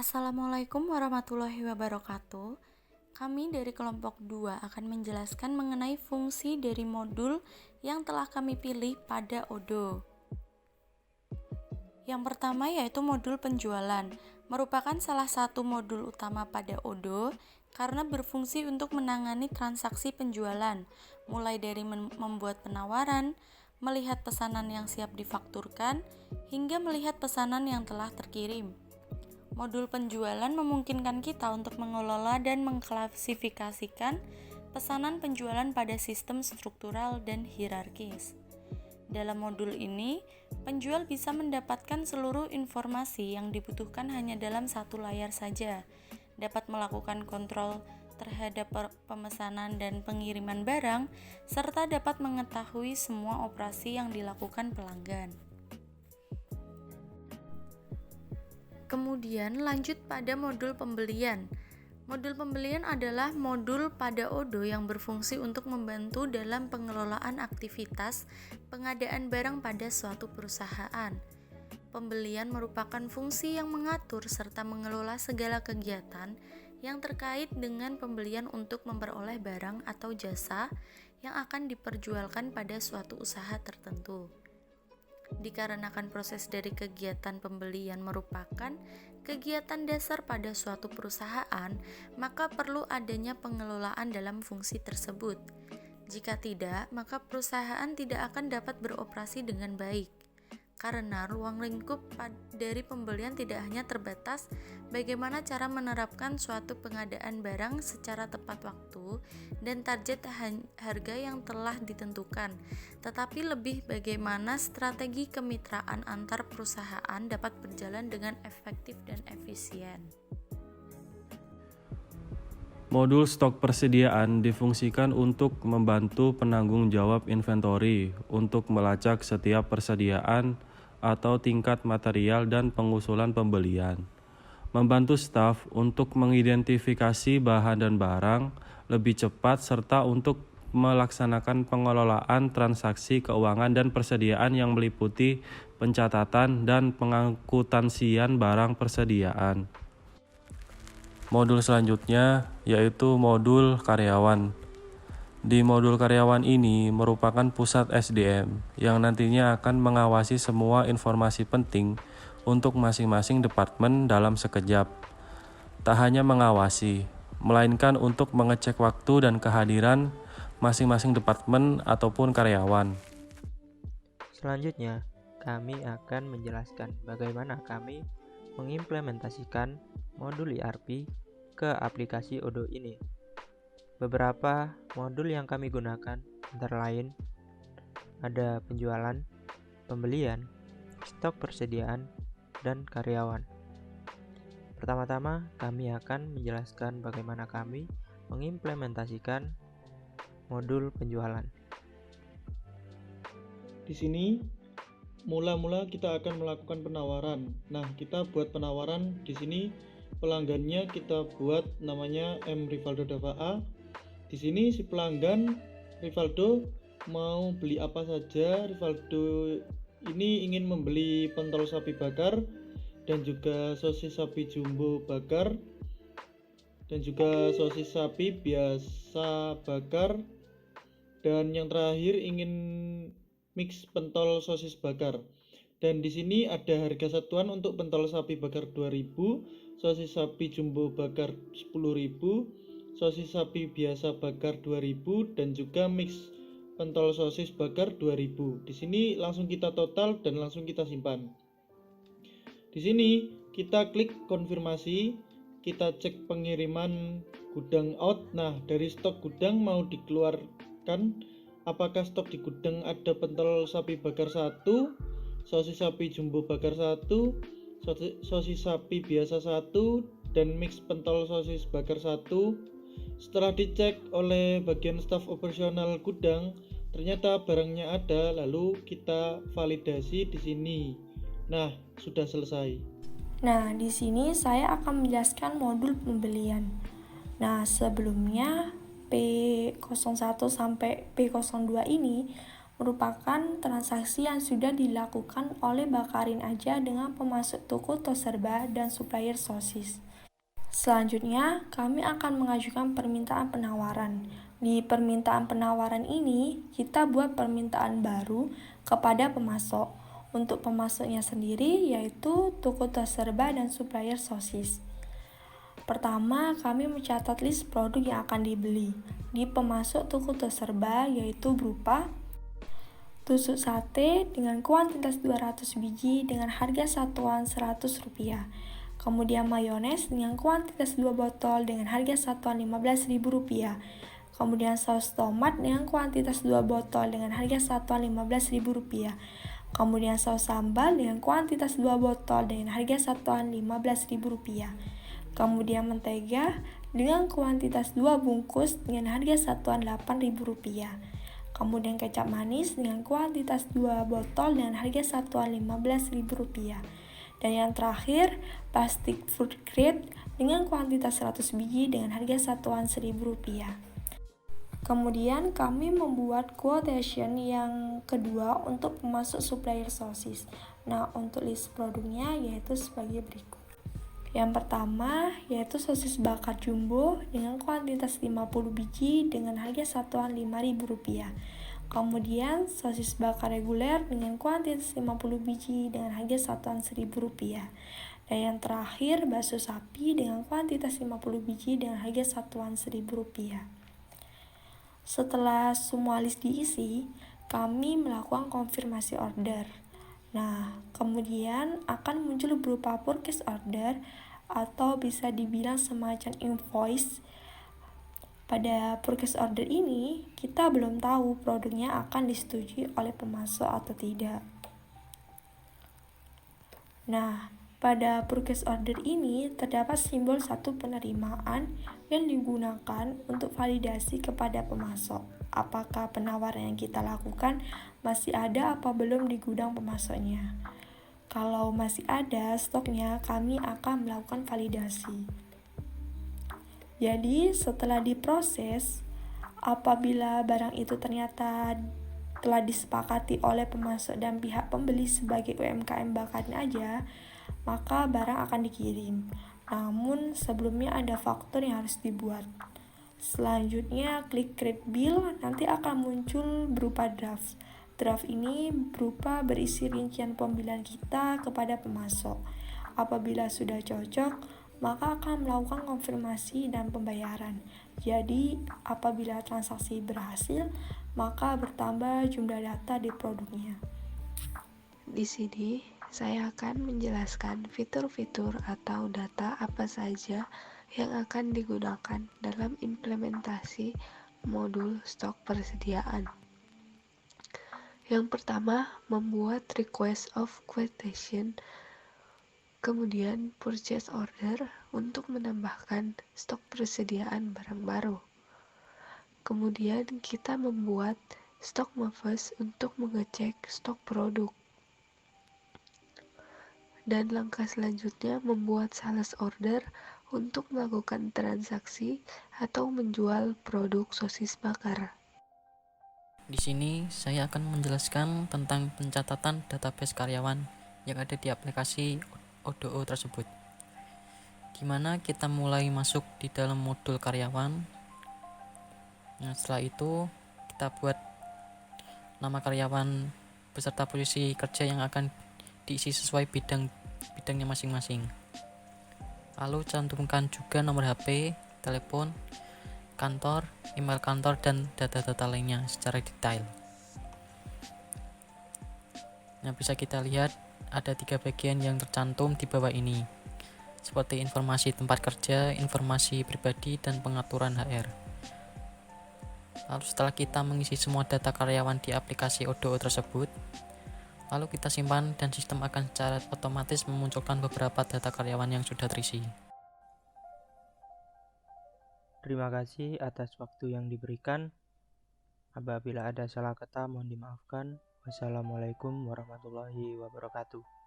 Assalamualaikum warahmatullahi wabarakatuh. Kami dari kelompok 2 akan menjelaskan mengenai fungsi dari modul yang telah kami pilih pada ODO. Yang pertama yaitu modul penjualan, merupakan salah satu modul utama pada ODO karena berfungsi untuk menangani transaksi penjualan, mulai dari membuat penawaran, melihat pesanan yang siap difakturkan, hingga melihat pesanan yang telah terkirim. Modul penjualan memungkinkan kita untuk mengelola dan mengklasifikasikan pesanan penjualan pada sistem struktural dan hierarkis. Dalam modul ini, penjual bisa mendapatkan seluruh informasi yang dibutuhkan hanya dalam satu layar saja, dapat melakukan kontrol terhadap pemesanan dan pengiriman barang, serta dapat mengetahui semua operasi yang dilakukan pelanggan. Kemudian lanjut pada modul pembelian. Modul pembelian adalah modul pada ODO yang berfungsi untuk membantu dalam pengelolaan aktivitas pengadaan barang pada suatu perusahaan. Pembelian merupakan fungsi yang mengatur serta mengelola segala kegiatan yang terkait dengan pembelian untuk memperoleh barang atau jasa yang akan diperjualkan pada suatu usaha tertentu. Dikarenakan proses dari kegiatan pembelian merupakan kegiatan dasar pada suatu perusahaan, maka perlu adanya pengelolaan dalam fungsi tersebut. Jika tidak, maka perusahaan tidak akan dapat beroperasi dengan baik. Karena ruang lingkup dari pembelian tidak hanya terbatas bagaimana cara menerapkan suatu pengadaan barang secara tepat waktu dan target harga yang telah ditentukan, tetapi lebih bagaimana strategi kemitraan antar perusahaan dapat berjalan dengan efektif dan efisien. Modul stok persediaan difungsikan untuk membantu penanggung jawab inventory untuk melacak setiap persediaan atau tingkat material dan pengusulan pembelian. Membantu staf untuk mengidentifikasi bahan dan barang lebih cepat serta untuk melaksanakan pengelolaan transaksi keuangan dan persediaan yang meliputi pencatatan dan pengangkutansian barang persediaan. Modul selanjutnya yaitu modul karyawan. Di modul karyawan ini merupakan pusat SDM yang nantinya akan mengawasi semua informasi penting untuk masing-masing departemen dalam sekejap. Tak hanya mengawasi, melainkan untuk mengecek waktu dan kehadiran masing-masing departemen ataupun karyawan. Selanjutnya, kami akan menjelaskan bagaimana kami mengimplementasikan modul ERP ke aplikasi ODO ini. Beberapa modul yang kami gunakan antara lain ada penjualan, pembelian, stok persediaan, dan karyawan. Pertama-tama, kami akan menjelaskan bagaimana kami mengimplementasikan modul penjualan. Di sini mula-mula kita akan melakukan penawaran. Nah, kita buat penawaran di sini pelanggannya kita buat namanya M Rivaldo Dava A. Di sini si pelanggan Rivaldo mau beli apa saja. Rivaldo ini ingin membeli pentol sapi bakar dan juga sosis sapi jumbo bakar dan juga sosis sapi biasa bakar, dan yang terakhir ingin mix pentol sosis bakar. Dan di sini ada harga satuan untuk pentol sapi bakar 2.000, sosis sapi jumbo bakar 10.000, sosis sapi biasa bakar 2.000, dan juga mix pentol sosis bakar 2.000. Di sini langsung kita total dan langsung kita simpan. Di sini kita klik konfirmasi, kita cek pengiriman gudang out. Nah, dari stok gudang mau dikeluarkan, apakah stok di gudang ada pentol sapi bakar 1, sosis sapi jumbo bakar 1, sosis sapi biasa 1, dan mix pentol sosis bakar 1. Setelah dicek oleh bagian staf operasional gudang, ternyata barangnya ada, lalu kita validasi di sini. Nah, sudah selesai. Nah, di sini saya akan menjelaskan modul pembelian. Nah, sebelumnya P01 sampai P02 ini merupakan transaksi yang sudah dilakukan oleh Bakarin Aja dengan pemasok toko Toserba dan supplier sosis. Selanjutnya, kami akan mengajukan permintaan penawaran. Di permintaan penawaran ini, kita buat permintaan baru kepada pemasok. Untuk pemasoknya sendiri, yaitu toko Toserba dan supplier sosis. Pertama, kami mencatat list produk yang akan dibeli di pemasok toko Toserba, yaitu berupa tusuk sate dengan kuantitas 200 biji dengan harga satuan Rp100. Kemudian mayones dengan kuantitas 2 botol dengan harga satuan Rp15.000. Kemudian saus tomat dengan kuantitas 2 botol dengan harga satuan Rp15.000. Kemudian saus sambal dengan kuantitas 2 botol dengan harga satuan Rp15.000. Kemudian mentega dengan kuantitas 2 bungkus dengan harga satuan Rp8.000. Kemudian kecap manis dengan kuantitas 2 botol dengan harga satuan Rp15.000. Dan yang terakhir, plastik food grade dengan kuantitas 100 biji dengan harga satuan Rp1.000. Kemudian kami membuat quotation yang kedua untuk pemasok supplier sosis. Nah, untuk list produknya yaitu sebagai berikut. Yang pertama yaitu sosis bakar jumbo dengan kuantitas 50 biji dengan harga satuan Rp5.000. Kemudian sosis bakar reguler dengan kuantitas 50 biji dengan harga satuan Rp1.000. Dan yang terakhir bakso sapi dengan kuantitas 50 biji dengan harga satuan Rp1.000. Setelah semua list diisi, kami melakukan konfirmasi order. Nah, kemudian akan muncul berupa purchase order atau bisa dibilang semacam invoice. Pada purchase order ini, kita belum tahu produknya akan disetujui oleh pemasok atau tidak. Nah, pada purchase order ini terdapat simbol satu penerimaan yang digunakan untuk validasi kepada pemasok. Apakah penawaran yang kita lakukan masih ada apa belum di gudang pemasoknya. Kalau masih ada stoknya, kami akan melakukan validasi. Jadi, setelah diproses, apabila barang itu ternyata telah disepakati oleh pemasok dan pihak pembeli sebagai UMKM Bakarin Aja, maka barang akan dikirim. Namun, sebelumnya ada faktur yang harus dibuat. Selanjutnya, klik create bill, nanti akan muncul berupa draft. Draft ini berupa berisi rincian pembelian kita kepada pemasok. Apabila sudah cocok, maka akan melakukan konfirmasi dan pembayaran. Jadi, apabila transaksi berhasil, maka bertambah jumlah data di produknya. Di sini, saya akan menjelaskan fitur-fitur atau data apa saja yang akan digunakan dalam implementasi modul stok persediaan. Yang pertama, membuat request of quotation, kemudian purchase order untuk menambahkan stok persediaan barang baru. Kemudian kita membuat stock manifest untuk mengecek stok produk. Dan langkah selanjutnya membuat sales order untuk melakukan transaksi atau menjual produk sosis bakar. Di sini saya akan menjelaskan tentang pencatatan database karyawan yang ada di aplikasi ODO tersebut. Di mana kita mulai masuk di dalam modul karyawan. Nah, setelah itu kita buat nama karyawan beserta posisi kerja yang akan diisi sesuai bidangnya masing-masing. Lalu cantumkan juga nomor HP, telepon, kantor, email kantor, dan data-data lainnya secara detail. Nah, bisa kita lihat ada 3 bagian yang tercantum di bawah ini, seperti informasi tempat kerja, informasi pribadi, dan pengaturan HR. Lalu setelah kita mengisi semua data karyawan di aplikasi ODO tersebut, lalu kita simpan dan sistem akan secara otomatis memunculkan beberapa data karyawan yang sudah terisi. Terima kasih atas waktu yang diberikan. Apabila ada salah kata mohon dimaafkan. Wassalamualaikum warahmatullahi wabarakatuh.